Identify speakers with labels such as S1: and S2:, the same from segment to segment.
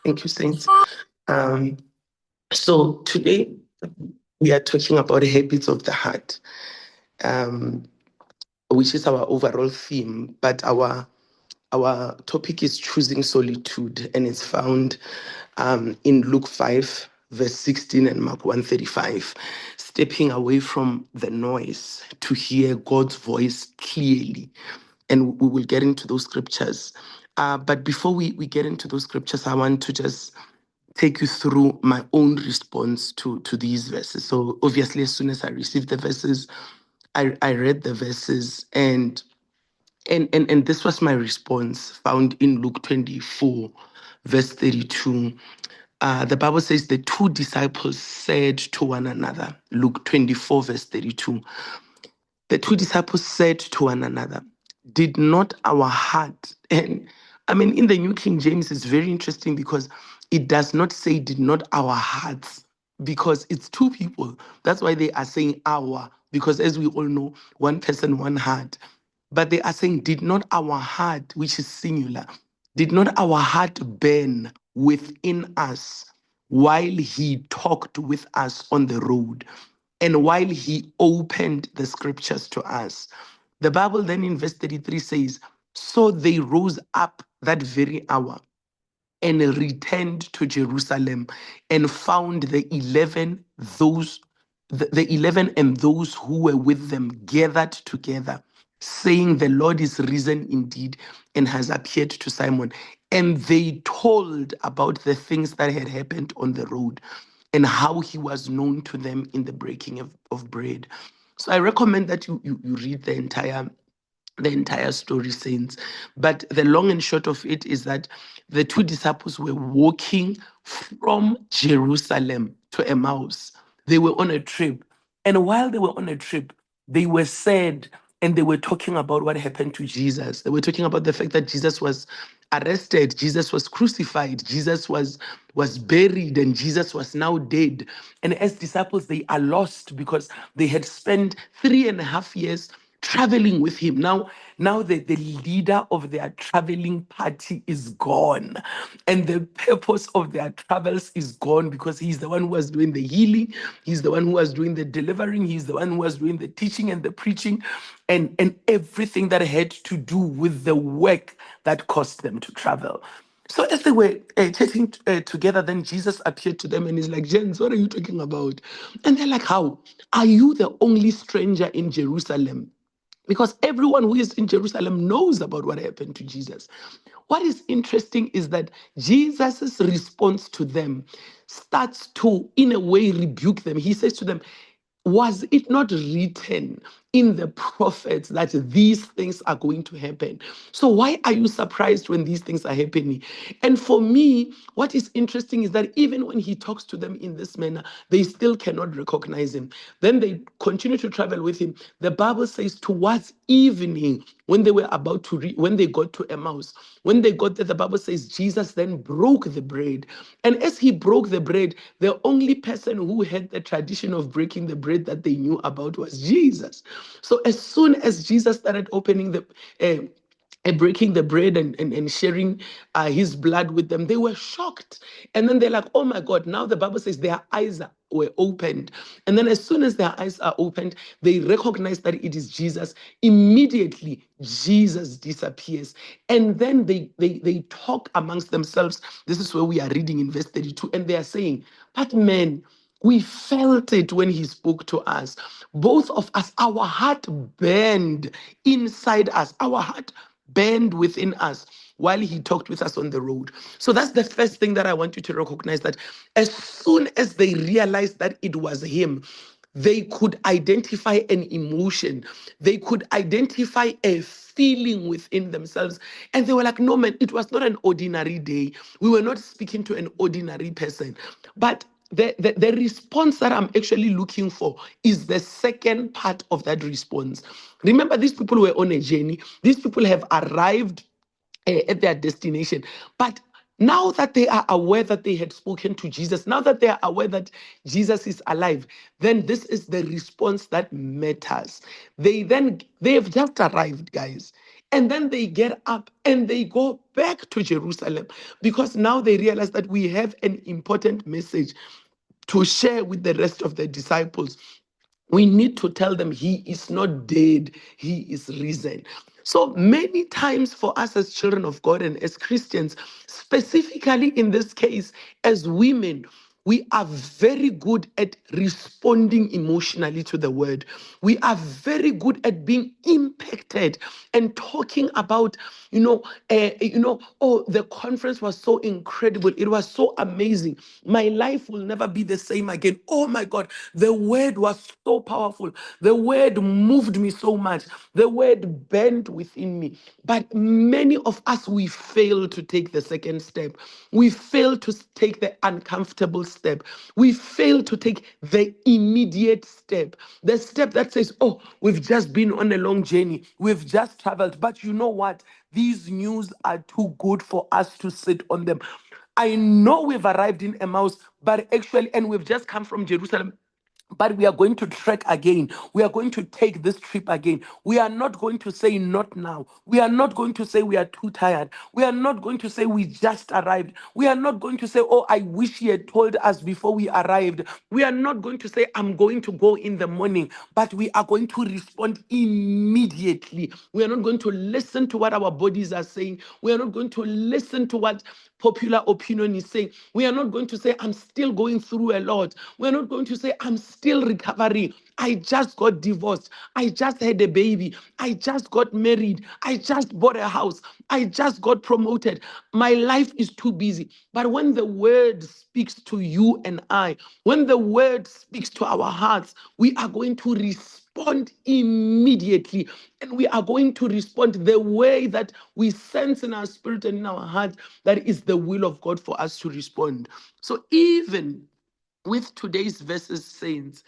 S1: Thank you, Saints. Um, so today we are talking about habits of the heart, um, which is our overall theme. But our topic is choosing solitude, and it's found in Luke 5, verse 16, and Mark 1:35. Stepping away from the noise to hear God's voice clearly. And we will get into those scriptures. But before we get into those scriptures, I want to just take you through my own response to these verses. So obviously, as soon as I received the verses, I read the verses, and this was my response found in Luke 24, verse 32. The Bible says the two disciples said to one another, Luke 24, verse 32. The two disciples said to one another, did not our heart, and I mean, in the New King James, it's very interesting because it does not say, did not our hearts, because it's two people. That's why they are saying our, because as we all know, one person, one heart. But they are saying, did not our heart, which is singular, did not our heart burn within us while he talked with us on the road and while he opened the scriptures to us? The Bible then in verse 33 says, so they rose up that very hour and returned to Jerusalem and found the 11 and those who were with them gathered together, saying, the Lord is risen indeed and has appeared to Simon. And they told about the things that had happened on the road and how he was known to them in the breaking of bread. So I recommend that you read the entire story, saints. But the long and short of it is that the two disciples were walking from Jerusalem to Emmaus. They were on a trip. And while they were on a trip, they were sad and they were talking about what happened to Jesus. They were talking about the fact that Jesus was arrested, Jesus was crucified, Jesus was buried, and Jesus was now dead. And as disciples, they are lost because they had spent 3.5 years traveling with him. Now the leader of their traveling party is gone. And the purpose of their travels is gone because he's the one who was doing the healing. He's the one who was doing the delivering. He's the one who was doing the teaching and the preaching and everything that had to do with the work that caused them to travel. So as they were chatting together, then Jesus appeared to them and he's like, Gents, what are you talking about? And they're like, how? Are you the only stranger in Jerusalem? Because everyone who is in Jerusalem knows about what happened to Jesus. What is interesting is that Jesus' response to them starts to, in a way, rebuke them. He says to them, was it not written in the prophets that these things are going to happen? So why are you surprised when these things are happening? And for me, what is interesting is that even when he talks to them in this manner, they still cannot recognize him. Then they continue to travel with him. The Bible says towards evening, when they were about to when they got to Emmaus, when they got there, the Bible says Jesus then broke the bread. And as he broke the bread, the only person who had the tradition of breaking the bread that they knew about was Jesus. So as soon as Jesus started opening and breaking the bread and sharing his blood with them, they were shocked. And then they're like, oh my God, now the Bible says their eyes were opened. And then as soon as their eyes are opened, they recognize that it is Jesus. Immediately, Jesus disappears. And then they talk amongst themselves. This is where we are reading in verse 32. And they are saying, but man, we felt it when he spoke to us. Both of us, our heart burned inside us. Our heart burned within us while he talked with us on the road. So that's the first thing that I want you to recognize, that as soon as they realized that it was him, they could identify an emotion. They could identify a feeling within themselves. And they were like, no, man, it was not an ordinary day. We were not speaking to an ordinary person. But the response that I'm actually looking for is the second part of that response. Remember, these people were on a journey. These people have arrived at their destination. But now that they are aware that they had spoken to Jesus, now that they are aware that Jesus is alive, then this is the response that matters. They have just arrived, guys. And then they get up and they go back to Jerusalem because now they realize that we have an important message to share with the rest of the disciples. We need to tell them he is not dead, he is risen. So many times for us as children of God and as Christians, specifically in this case, as women, we are very good at responding emotionally to the word. We are very good at being impacted and talking about, oh, the conference was so incredible. It was so amazing. My life will never be the same again. Oh my God, the word was so powerful. The word moved me so much. The word bent within me. But many of us, we fail to take the second step. We fail to take the uncomfortable step. We fail to take the immediate step. The step that says, oh, we've just been on a long journey. We've just traveled. But you know what? These news are too good for us to sit on them. I know we've arrived in Emmaus, but actually, and we've just come from Jerusalem. But we are going to trek again. We are going to take this trip again. We are not going to say not now. We are not going to say we are too tired. We are not going to say we just arrived. We are not going to say, oh, I wish he had told us before we arrived. We are not going to say, I'm going to go in the morning, but we are going to respond immediately. We are not going to listen to what our bodies are saying. We are not going to listen to what popular opinion is saying. We are not going to say, I'm still going through a lot. We're not going to say, I'm still recovering. I just got divorced. I just had a baby. I just got married. I just bought a house. I just got promoted. My life is too busy. But when the word speaks to you and I, when the word speaks to our hearts, we are going to respond immediately. And we are going to respond the way that we sense in our spirit and in our heart that is the will of God for us to respond. So even with today's verses, saints,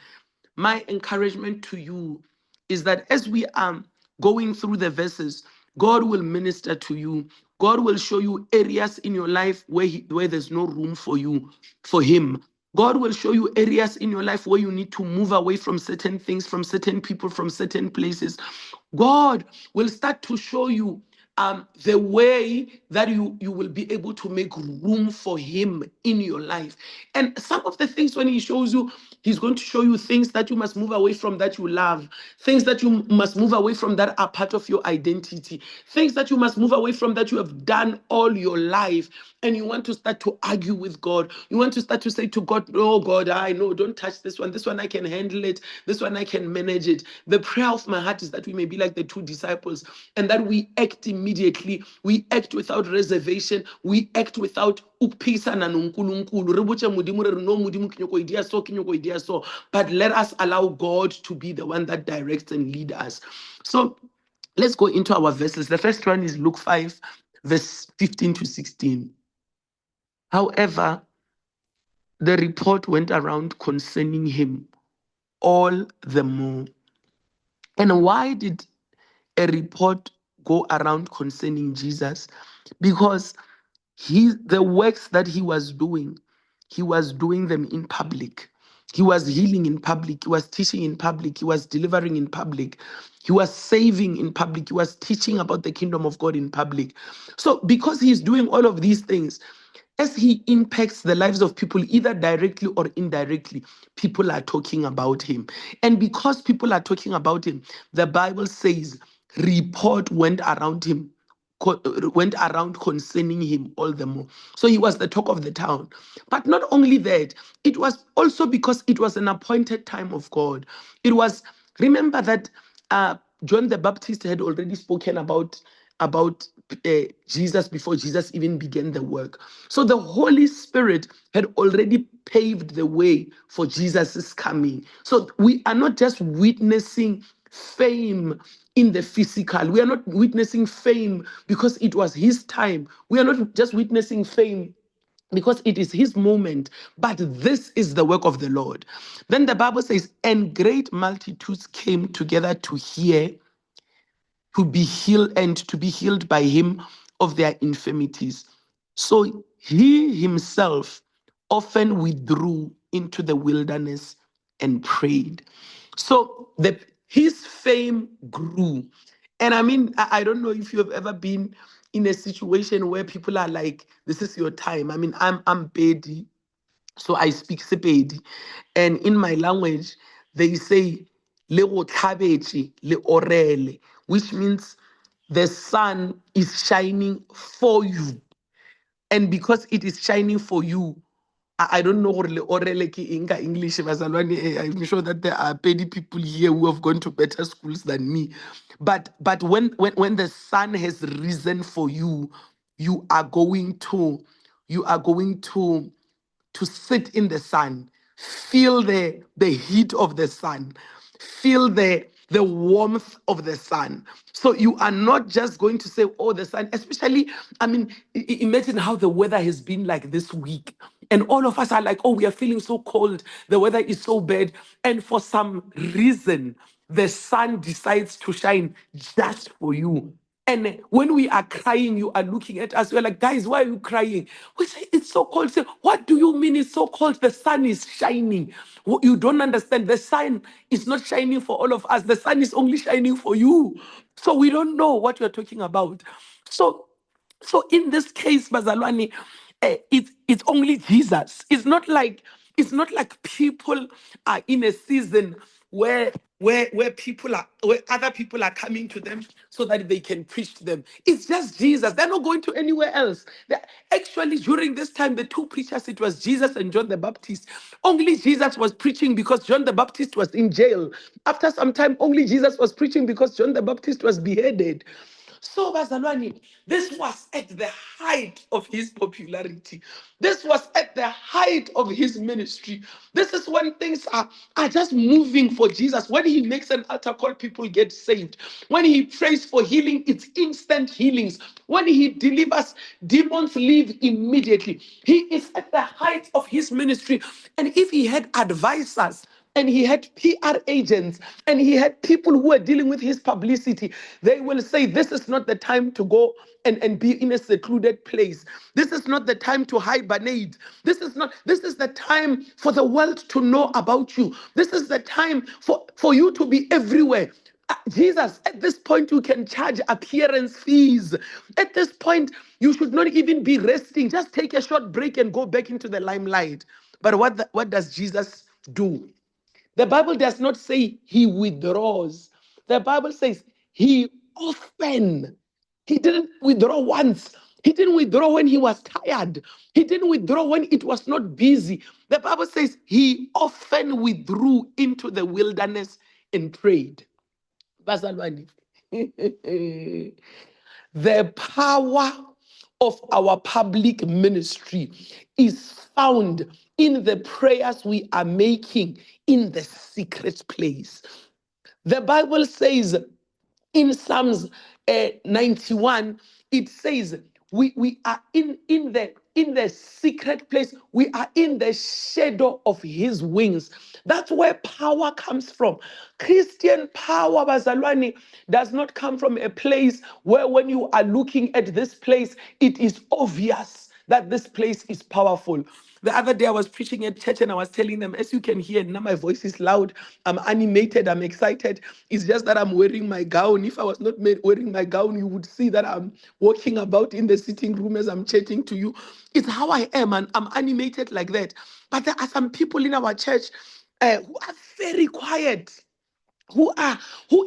S1: my encouragement to you is that as we are going through the verses, God will minister to you. God will show you areas in your life where there's no room for you, for Him. God will show you areas in your life where you need to move away from certain things, from certain people, from certain places. God will start to show you the way that you will be able to make room for Him in your life. And some of the things when He shows you, He's going to show you things that you must move away from that you love, things that you must move away from that are part of your identity, things that you must move away from that you have done all your life. And you want to start to argue with God. You want to start to say to God, no, God, I know, don't touch this one. This one I can handle it. This one I can manage it. The prayer of my heart is that we may be like the two disciples and that we act immediately. We act without reservation. We act without uphisana nonkulunkulu. Re botse Modimo re re, no Modimo ke nyako idea so, ke nyako idea so. But let us allow God to be the one that directs and lead us. So let's go into our verses. The first one is Luke 5, verse 15 to 16. However, the report went around concerning him all the more. And why did a report go around concerning Jesus? Because the works that he was doing them in public. He was healing in public. He was teaching in public. He was delivering in public. He was saving in public. He was teaching about the kingdom of God in public. So because he's doing all of these things, as he impacts the lives of people, either directly or indirectly, people are talking about him. And because people are talking about him, the Bible says, report went around him, went around concerning him all the more. So he was the talk of the town. But not only that, it was also because it was an appointed time of God. It was, remember that John the Baptist had already spoken about Jesus before Jesus even began the work. So the Holy Spirit had already paved the way for Jesus' coming. So we are not just witnessing fame in the physical. We are not witnessing fame because it was his time. We are not just witnessing fame because it is his moment, but this is the work of the Lord. Then the Bible says, and great multitudes came together to hear, to be healed, and to be healed by him of their infirmities. So he himself often withdrew into the wilderness and prayed. So his fame grew. And I mean, I don't know if you have ever been in a situation where people are like, this is your time. I mean, I'm Pedi, so I speak Sepedi. And in my language, they say, le go tlhabetše, le orele, which means the sun is shining for you. And because it is shining for you, I don't know gore le orele ke eng ka English, bazalwane. I'm sure that there are petty people here who have gone to better schools than me. But when the sun has risen for you, you are going to you are going to sit in the sun, feel the heat of the sun, feel the warmth of the sun. So you are not just going to say, oh, the sun, especially, I mean, imagine how the weather has been like this week. And all of us are like, oh, we are feeling so cold. The weather is so bad. And for some reason, the sun decides to shine just for you. And when we are crying, you are looking at us. We're like, guys, why are you crying? We say, it's so cold. Say, what do you mean it's so cold? The sun is shining. You don't understand. The sun is not shining for all of us. The sun is only shining for you. So we don't know what you're talking about. So so in this case, Bazalwani, it's only Jesus. It's not like people are in a season where people are where other people are coming to them so that they can preach to them. It's just Jesus. They're not going to anywhere else. Actually, during this time, the two preachers, it was Jesus and John the Baptist. Only Jesus was preaching because John the Baptist was in jail. After some time, only Jesus was preaching because John the Baptist was beheaded. So, Bazalwani, this was at the height of his popularity. This was at the height of his ministry. This is when things are just moving for Jesus. When he makes an altar call, people get saved. When he prays for healing, it's instant healings. When he delivers, demons leave immediately. He is at the height of his ministry. And if he had advisors, and he had PR agents, and he had people who were dealing with his publicity, they will say, this is not the time to go and be in a secluded place. This is not the time to hibernate. This is the time for the world to know about you. This is the time for you to be everywhere. Jesus, at this point, you can charge appearance fees. At this point, you should not even be resting. Just take a short break and go back into the limelight. But what does Jesus do? The Bible does not say he withdraws. The Bible says he often. He didn't withdraw once. He didn't withdraw when he was tired. He didn't withdraw when it was not busy. The Bible says he often withdrew into the wilderness and prayed. Bazalwane. The power of our public ministry is found in the prayers we are making in the secret place. The Bible says in Psalms 91, it says we are in the secret place. We are in the shadow of his wings. That's where power comes from. Christian power, Bazalwani, does not come from a place where when you are looking at this place, it is obvious that this place is powerful. The other day I was preaching at church and I was telling them, as you can hear, now my voice is loud, I'm animated, I'm excited. It's just that I'm wearing my gown. If I was not wearing my gown, you would see that I'm walking about in the sitting room as I'm chatting to you. It's how I am, and I'm animated like that. But there are some people in our church who are very quiet, who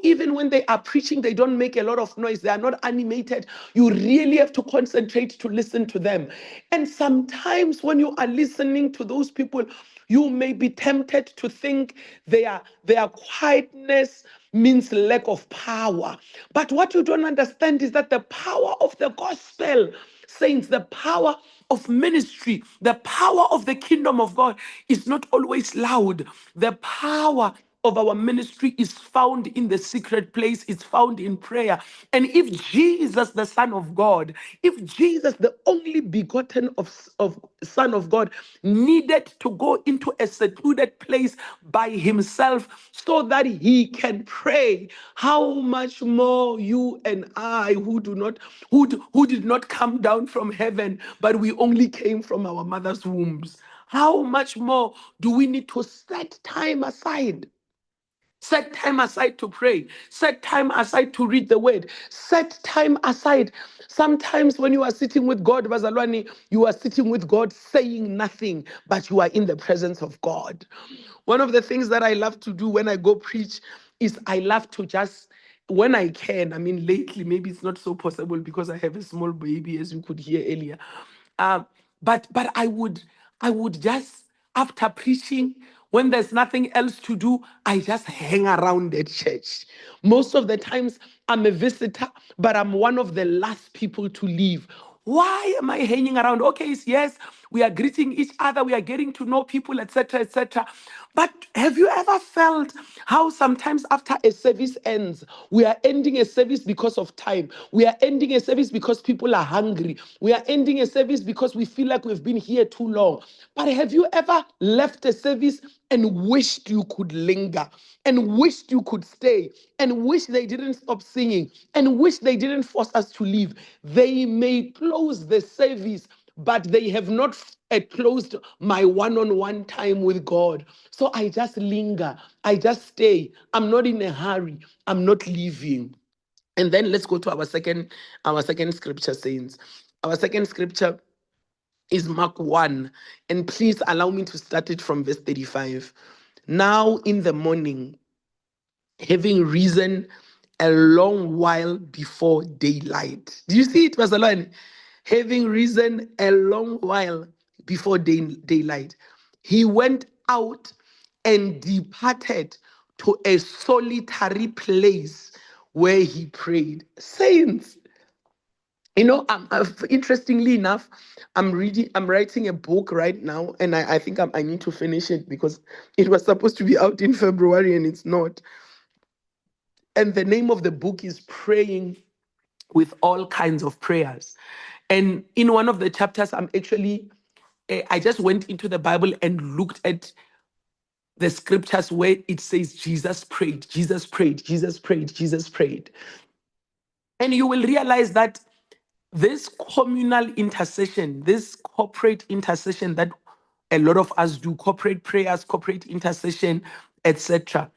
S1: even when they are preaching, they don't make a lot of noise. They are not animated. You really have to concentrate to listen to them. And sometimes when you are listening to those people, you may be tempted to think their quietness means lack of power. But what you don't understand is that the power of the gospel, saints, the power of ministry, the power of the kingdom of God is not always loud. The power of our ministry is found in the secret place, it's found in prayer. And if Jesus, the Son of God, if Jesus, the only begotten of Son of God, needed to go into a secluded place by himself so that he can pray, how much more you and I who did not come down from heaven, but we only came from our mother's wombs. How much more do we need to set time aside Set time aside to pray. Set time aside to read the word. Set time aside. Sometimes when you are sitting with God, Bazalwani, you are sitting with God saying nothing, but you are in the presence of God. One of the things that I love to do when I go preach is I love to just, when I can, I mean, lately, maybe it's not so possible because I have a small baby, as you could hear earlier. Um, but I would just, after preaching, when there's nothing else to do, I just hang around at church. Most of the times I'm a visitor, but I'm one of the last people to leave. Why am I hanging around? Okay, yes, we are greeting each other, we are getting to know people, etc., etc. But have you ever felt how sometimes after a service ends, we are ending a service because of time? We are ending a service because people are hungry. We are ending a service because we feel like we've been here too long. But have you ever left a service and wished you could linger, and wished you could stay, and wish they didn't stop singing, and wish they didn't force us to leave? They may close the service, but they have not closed my one-on-one time with God. So I just linger. I just stay. I'm not in a hurry. I'm not leaving. And then let's go to our second scripture, saints. Our second scripture is Mark 1. And please allow me to start it from verse 35. Now in the morning, having risen a long while before daylight. Do you see it, Pastor Loan? Having risen a long while before daylight, he went out and departed to a solitary place where he prayed. Saints, interestingly enough, I'm writing a book right now, and I think I need to finish it because it was supposed to be out in February and it's not. And the name of the book is Praying with All Kinds of Prayers. And in one of the chapters, I just went into the Bible and looked at the scriptures where it says Jesus prayed, Jesus prayed, Jesus prayed, Jesus prayed. And you will realize that this communal intercession, this corporate intercession that a lot of us do, corporate prayers, corporate intercession, etc.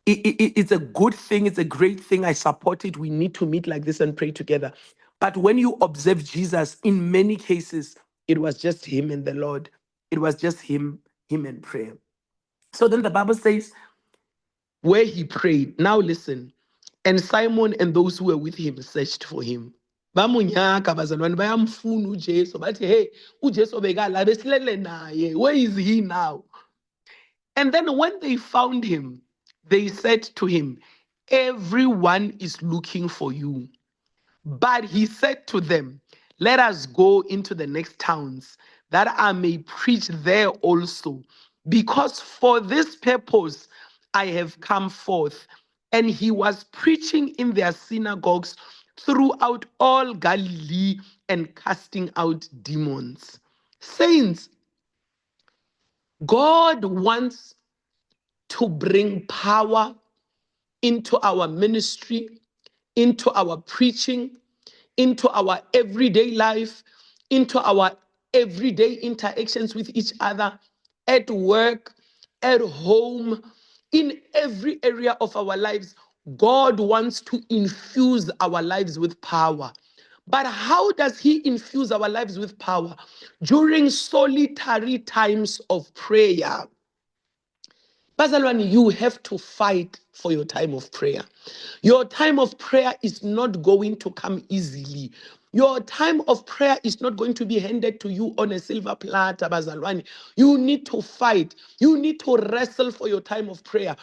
S1: It's a good thing. It's a great thing. I support it. We need to meet like this and pray together. But when you observe Jesus, in many cases, it was just him and the Lord. It was just him and prayer. So then the Bible says, where he prayed. Now listen. And Simon and those who were with him searched for him. Bamunyaka bazalwane bayamfuna uJesu bathi hey uJesu bekala besilele naye, where is he now? And then when they found him, they said to him, everyone is looking for you. But he said to them, let us go into the next towns, that I may preach there also, because for this purpose I have come forth. And he was preaching in their synagogues throughout all Galilee and casting out demons. Saints, God wants to bring power into our ministry, into our preaching, into our everyday life, into our everyday interactions with each other, at work, at home, in every area of our lives. God wants to infuse our lives with power. But how does he infuse our lives with power? During solitary times of prayer. Bazalwane, you have to fight for your time of prayer. Your time of prayer is not going to come easily. Your time of prayer is not going to be handed to you on a silver platter, Bazalwane. You need to fight. You need to wrestle for your time of prayer.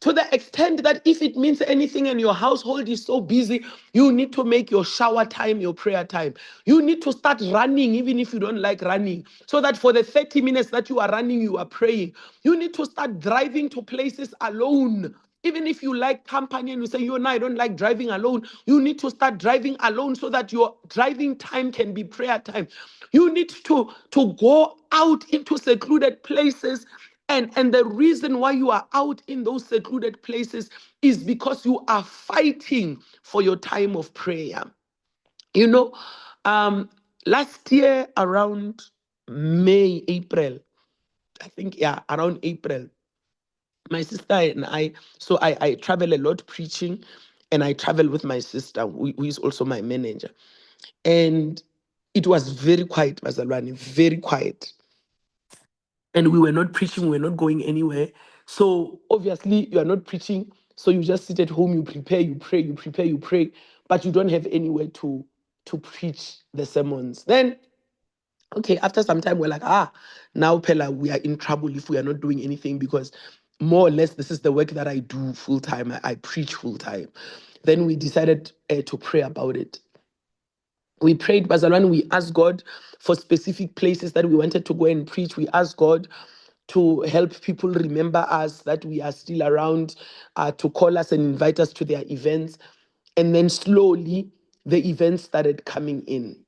S1: To the extent that if it means anything and your household is so busy, you need to make your shower time your prayer time. You need to start running even if you don't like running, so that for the 30 minutes that you are running, you are praying. You need to start driving to places alone. Even if you like company and you say, you and I don't like driving alone, you need to start driving alone so that your driving time can be prayer time. You need to go out into secluded places, and the reason why you are out in those secluded places is because you are fighting for your time of prayer. You know, last year around May, April, I think, yeah, around April, My sister and I, so I travel a lot preaching, and I travel with my sister, who is also my manager. And it was very quiet, Bazalwane, very quiet. And we were not preaching, we were not going anywhere. So obviously, you are not preaching. So you just sit at home, you prepare, you pray, you prepare, you pray, but you don't have anywhere to preach the sermons. Then, okay, after some time, we're like, now Pella, we are in trouble if we are not doing anything, because more or less this is the work that I do full time. I preach full time. Then we decided to pray about it. We prayed, Bazalwan, we asked God for specific places that we wanted to go and preach. We asked God to help people remember us, that we are still around, to call us and invite us to their events. And then slowly the events started coming in.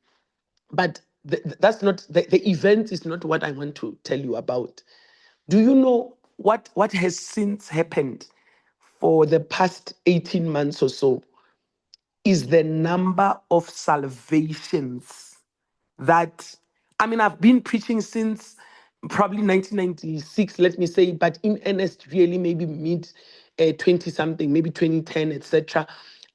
S1: But that's not, the event is not what I want to tell you about. Do you know what has since happened for the past 18 months or so? Is the number of salvations that, I mean, I've been preaching since probably 1996, let me say, but in earnest, really, maybe mid 20 something, maybe 2010, etc.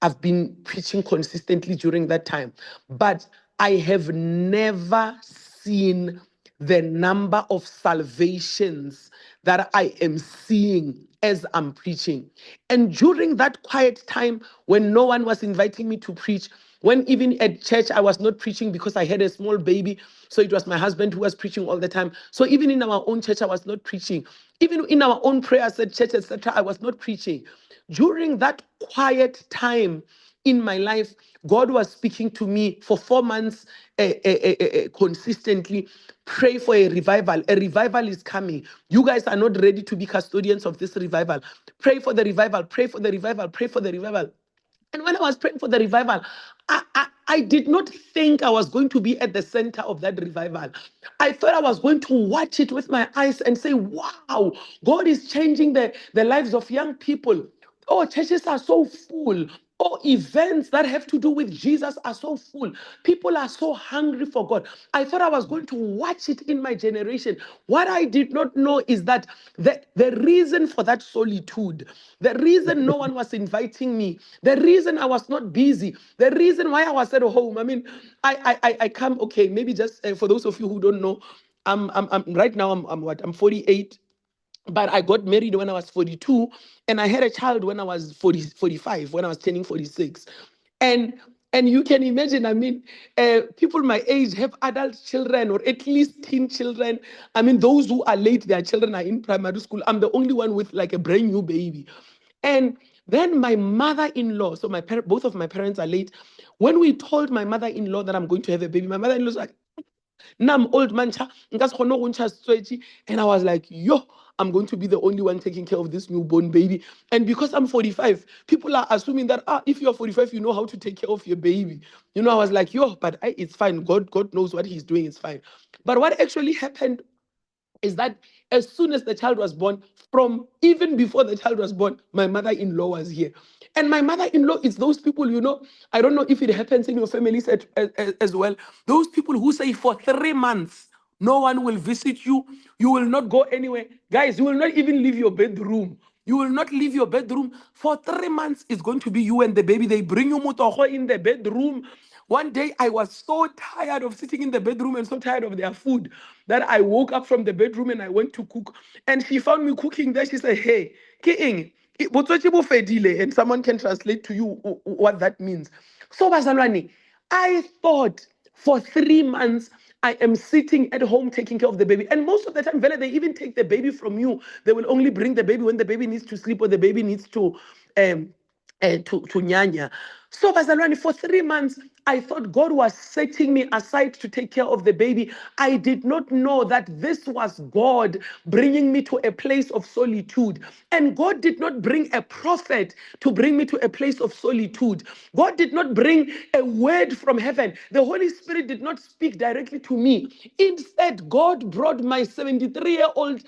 S1: I've been preaching consistently during that time, but I have never seen the number of salvations that I am seeing as I'm preaching. And during that quiet time when no one was inviting me to preach, when even at church I was not preaching because I had a small baby, so it was my husband who was preaching all the time. So even in our own church, I was not preaching. Even in our own prayers at church, etc., I was not preaching. During that quiet time in my life, God was speaking to me for 4 months consistently. Pray for a revival. A revival is coming. You guys are not ready to be custodians of this revival. Pray for the revival. Pray for the revival. Pray for the revival. And when I was praying for the revival, I did not think I was going to be at the center of that revival. I thought I was going to watch it with my eyes and say, wow, God is changing the lives of young people. Oh, churches are so full. Oh, events that have to do with Jesus are so full. People are so hungry for God. I thought I was going to watch it in my generation. What I did not know is that the reason for that solitude, the reason no one was inviting me, the reason I was not busy, the reason why I was at home. I mean, I come, okay, maybe just for those of you who don't know, I'm right now, I'm what? I'm 48, but I got married when I was 42, and I had a child when I was 45, when I was turning 46. And and you can imagine, I mean, people my age have adult children or at least teen children. I mean, those who are late, their children are in primary school. I'm the only one with like a brand new baby. And then my mother-in-law, so both of my parents are late. When we told my mother-in-law that I'm going to have a baby, my mother-in-law was like, now I'm old man, and I was like, yo, I'm going to be the only one taking care of this newborn baby. And because I'm 45, people are assuming that if you're 45, you know how to take care of your baby. I was like, yo, but it's fine. God knows what He's doing. It's fine. But what actually happened is that as soon as the child was born, from even before the child was born, my mother-in-law was here. And my mother-in-law is those people, I don't know if it happens in your families as well. Those people who say for 3 months, no one will visit you. You will not go anywhere. Guys, you will not even leave your bedroom. You will not leave your bedroom. For 3 months, it's going to be you and the baby. They bring you mutoho in the bedroom. One day, I was so tired of sitting in the bedroom and so tired of their food that I woke up from the bedroom and I went to cook. And she found me cooking there. She said, hey, ke eng? Botsotsi bo fedile?" And someone can translate to you what that means. So, Bazalwane, I thought for 3 months, I am sitting at home taking care of the baby. And most of the time, Vele, they even take the baby from you. They will only bring the baby when the baby needs to sleep or the baby needs um, to nyanya. So, Bazalwane, for 3 months, I thought God was setting me aside to take care of the baby. I did not know that this was God bringing me to a place of solitude. And God did not bring a prophet to bring me to a place of solitude. God did not bring a word from heaven. The Holy Spirit did not speak directly to me. Instead, God brought my 73-year-old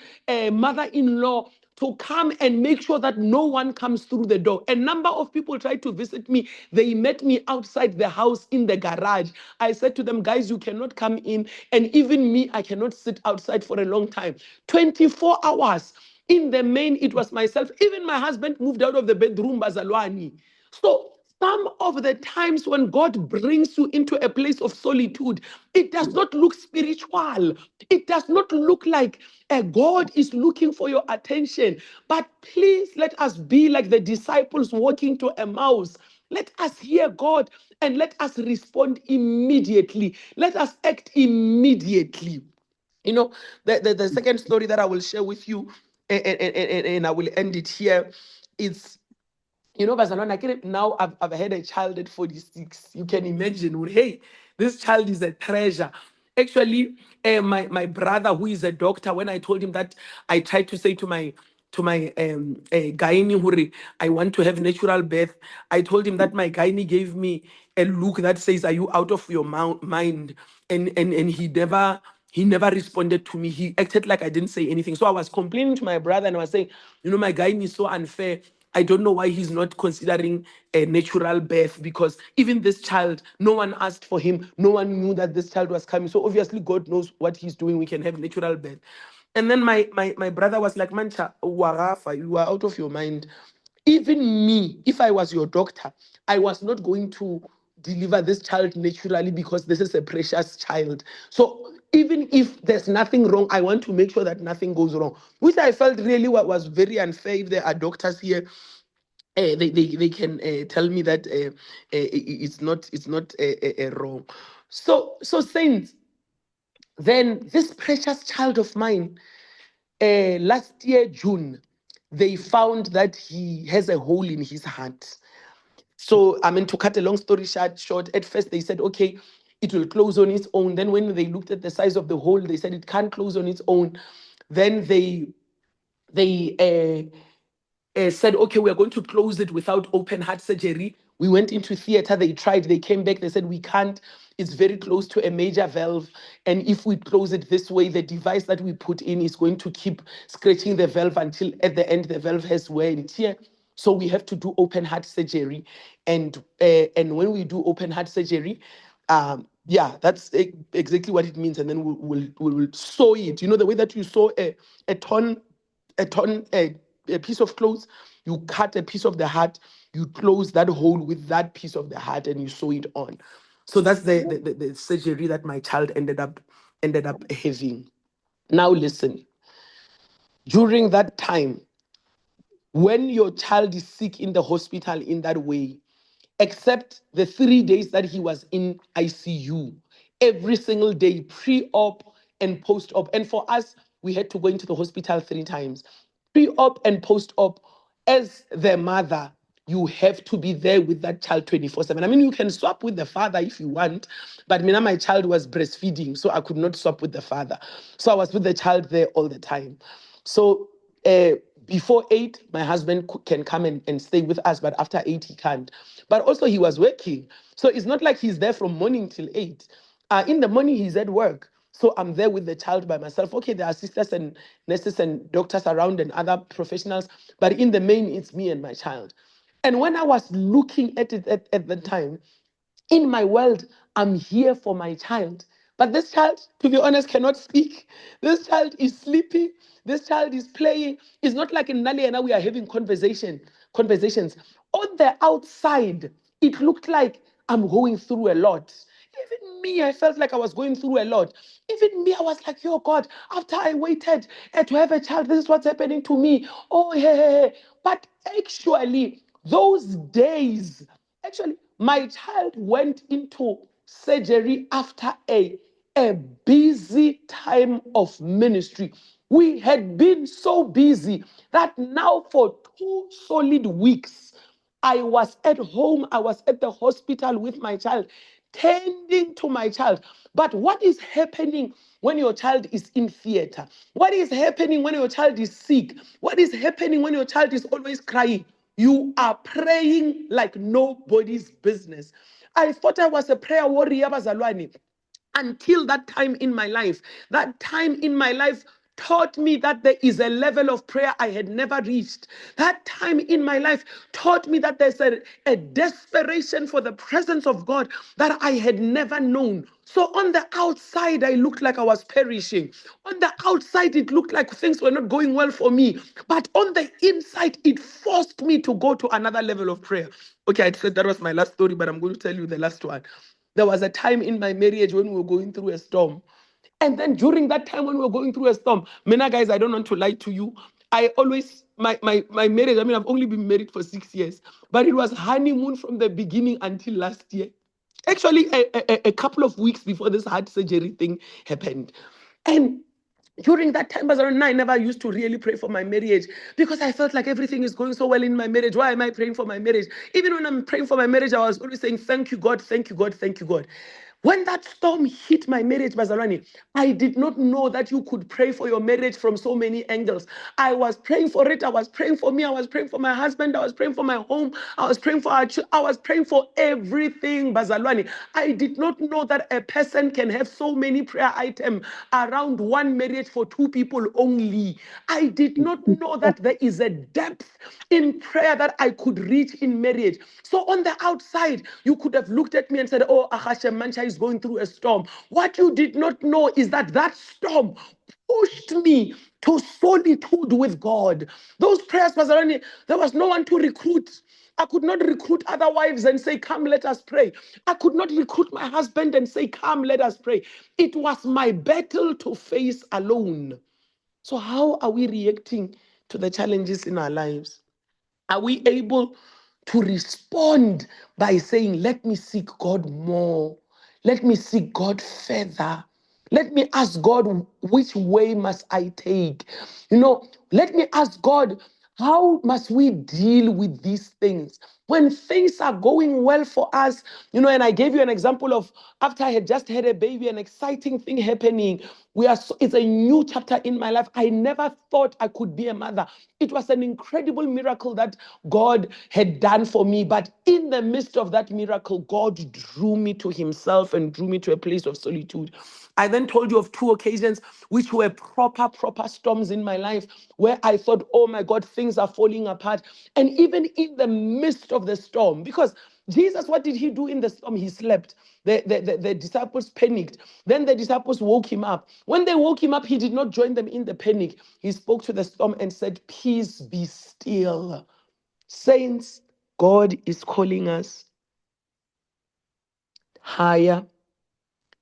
S1: mother-in-law to come and make sure that no one comes through the door. A number of people tried to visit me. They met me outside the house in the garage. I said to them, guys, you cannot come in. And even me, I cannot sit outside for a long time. 24 hours. In the main, it was myself. Even my husband moved out of the bedroom, Bazalwani. So some of the times when God brings you into a place of solitude, it does not look spiritual. It does not look like a God is looking for your attention. But please let us be like the disciples walking to Emmaus. Let us hear God and let us respond immediately. Let us act immediately. You know, the second story that I will share with you, and I will end it here, is, you know, Barcelona, now I've had a child at 46. You can imagine, hey, this child is a treasure. Actually, my brother, who is a doctor, when I told him that, I tried to say to my gynae, I want to have natural birth. I told him that my gynae gave me a look that says, "Are you out of your mind?" And he never responded to me. He acted like I didn't say anything. So I was complaining to my brother and I was saying, you know, my gynae is so unfair. I don't know why he's not considering a natural birth, because even this child, no one asked for him. No one knew that this child was coming. So obviously God knows what he's doing. We can have natural birth. And then my brother was like, Mancha, Warafa, you are out of your mind. Even me, if I was your doctor, I was not going to deliver this child naturally, because this is a precious child. So even if there's nothing wrong, I want to make sure that nothing goes wrong, which I felt really was very unfair. If there are doctors here, they can tell me that it's not wrong. So saints, then this precious child of mine, last year June, they found that he has a hole in his heart. So, I mean, to cut a long story short, at first they said, okay, it will close on its own. Then when they looked at the size of the hole, they said it can't close on its own. Then they said, okay, we're going to close it without open heart surgery. We went into theater, they tried, they came back, they said, we can't. It's very close to a major valve. And if we close it this way, the device that we put in is going to keep scratching the valve until at the end, the valve has wear and tear. So we have to do open heart surgery. And when we do open heart surgery, yeah, that's exactly what it means. And then we'll sew it. You know, the way that you sew a ton a piece of clothes, you cut a piece of the heart, you close that hole with that piece of the heart, and you sew it on. So that's the surgery that my child ended up having. Now listen, during that time, when your child is sick in the hospital in that way, except the 3 days that he was in ICU, every single day, pre-op and post-op. And for us, we had to go into the hospital 3 times. Pre-op and post-op, as the mother, you have to be there with that child 24/7. I mean, you can swap with the father if you want, but me, my child was breastfeeding, so I could not swap with the father. So I was with the child there all the time. So uh, before 8, my husband can come and stay with us, but after 8, he can't. But also, he was working. So it's not like he's there from morning till 8. In the morning, he's at work. So I'm there with the child by myself. Okay, there are sisters and nurses and doctors around and other professionals, but in the main, it's me and my child. And when I was looking at it at the time, in my world, I'm here for my child. But this child, to be honest, cannot speak. This child is sleeping. This child is playing. It's not like in Nali and now we are having conversations. On the outside, it looked like I'm going through a lot. Even me, I felt like I was going through a lot. Even me, I was like, yo, God, after I waited to have a child, this is what's happening to me. Oh, yeah. But actually, those days, actually, my child went into surgery after a busy time of ministry. We had been so busy that now for 2 solid weeks, I was at home, I was at the hospital with my child, tending to my child. But what is happening when your child is in theater? What is happening when your child is sick? What is happening when your child is always crying? You are praying like nobody's business. I thought I was a prayer warrior, Bazalwane, until that time in my life. That time in my life taught me that there is a level of prayer I had never reached. That time in my life taught me that there's a desperation for the presence of God that I had never known. So on the outside, I looked like I was perishing. On the outside, it looked like things were not going well for me. But on the inside, it forced me to go to another level of prayer. Okay, I said that was my last story, but I'm going to tell you the last one. There was a time in my marriage when we were going through a storm. And then during that time when we were going through a storm, Mena guys, I don't want to lie to you. I always, my marriage, I mean, I've only been married for 6 years, but it was honeymoon from the beginning until last year. Actually, a couple of weeks before this heart surgery thing happened. And during that time, I never used to really pray for my marriage because I felt like everything is going so well in my marriage. Why am I praying for my marriage? Even when I'm praying for my marriage, I was always saying, thank you, God, thank you, God, thank you, God. When that storm hit my marriage, Bazalwane, I did not know that you could pray for your marriage from so many angles. I was praying for it. I was praying for me. I was praying for my husband. I was praying for my home. I was praying for our children. I was praying for everything, Bazalwane. I did not know that a person can have so many prayer items around one marriage for two people only. I did not know that there is a depth in prayer that I could reach in marriage. So on the outside, you could have looked at me and said, oh, Ahashem Mancha is going through a storm. What you did not know is that that storm pushed me to solitude with God. Those prayers, Pastor Rani, there was no one to recruit. I could not recruit other wives and say, come, let us pray. I could not recruit my husband and say, come, let us pray. It was my battle to face alone. So how are we reacting to the challenges in our lives? Are we able to respond by saying, let me seek God more? Let me seek God further. Let me ask God, which way must I take? Let me ask God, how must we deal with these things? When things are going well for us, and I gave you an example of after I had just had a baby, an exciting thing happening. It's a new chapter in my life. I never thought I could be a mother. It was an incredible miracle that God had done for me. But in the midst of that miracle, God drew me to himself and drew me to a place of solitude. I then told you of 2 occasions which were proper storms in my life where I thought, oh my God, things are falling apart. And even in the midst of the storm, because Jesus, what did he do in the storm? He slept. The disciples panicked. Then the disciples woke him up. When they woke him up, he did not join them in the panic. He spoke to the storm and said, peace, be still. Saints, God is calling us higher.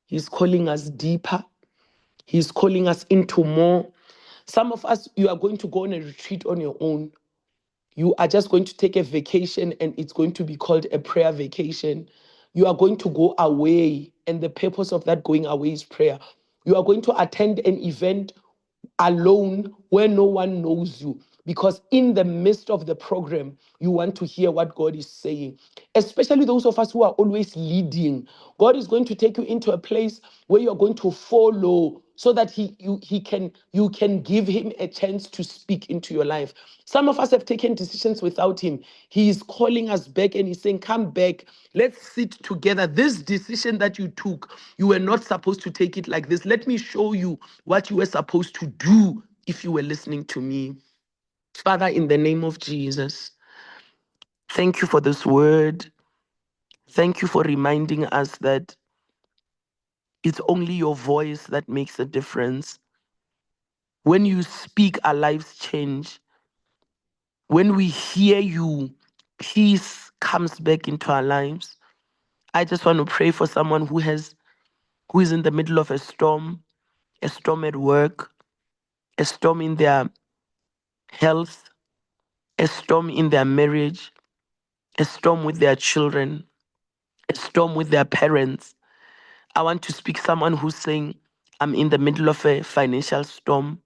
S1: He's calling us deeper. He's calling us into more. Some of us, you are going to go on a retreat on your own. You are just going to take a vacation and it's going to be called a prayer vacation. You are going to go away, and the purpose of that going away is prayer. You are going to attend an event alone where no one knows you, because in the midst of the program, you want to hear what God is saying. Especially those of us who are always leading. God is going to take you into a place where you're going to follow so that you can give him a chance to speak into your life. Some of us have taken decisions without him. He is calling us back and he's saying, come back, let's sit together. This decision that you took, you were not supposed to take it like this. Let me show you what you were supposed to do if you were listening to me. Father, in the name of Jesus, thank you for this word. Thank you for reminding us that it's only your voice that makes a difference. When you speak, our lives change. When we hear you, peace comes back into our lives. I just want to pray for someone who is in the middle of a storm at work, a storm in their health, a storm in their marriage, a storm with their children, a storm with their parents. I want to speak someone who's saying, I'm in the middle of a financial storm,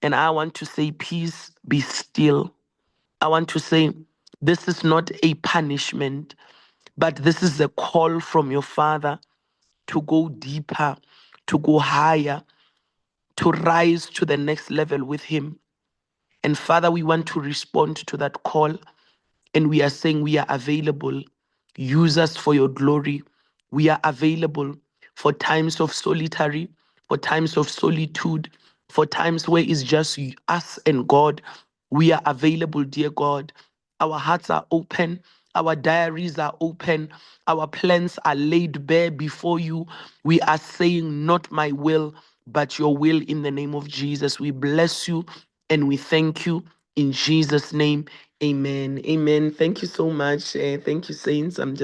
S1: and I want to say, peace, be still. I want to say, this is not a punishment, but this is a call from your Father to go deeper, to go higher, to rise to the next level with him. And Father, we want to respond to that call, and we are saying we are available. Use us for your glory. We are available for times of solitary, for times of solitude, For times where it's just us and God, we are available, dear God. Our hearts are open. Our diaries are open. Our plans are laid bare before you. We are saying, not my will, but your will in the name of Jesus. We bless you and we thank you in Jesus' name. Amen. Amen. Thank you so much. Thank you, saints. I'm just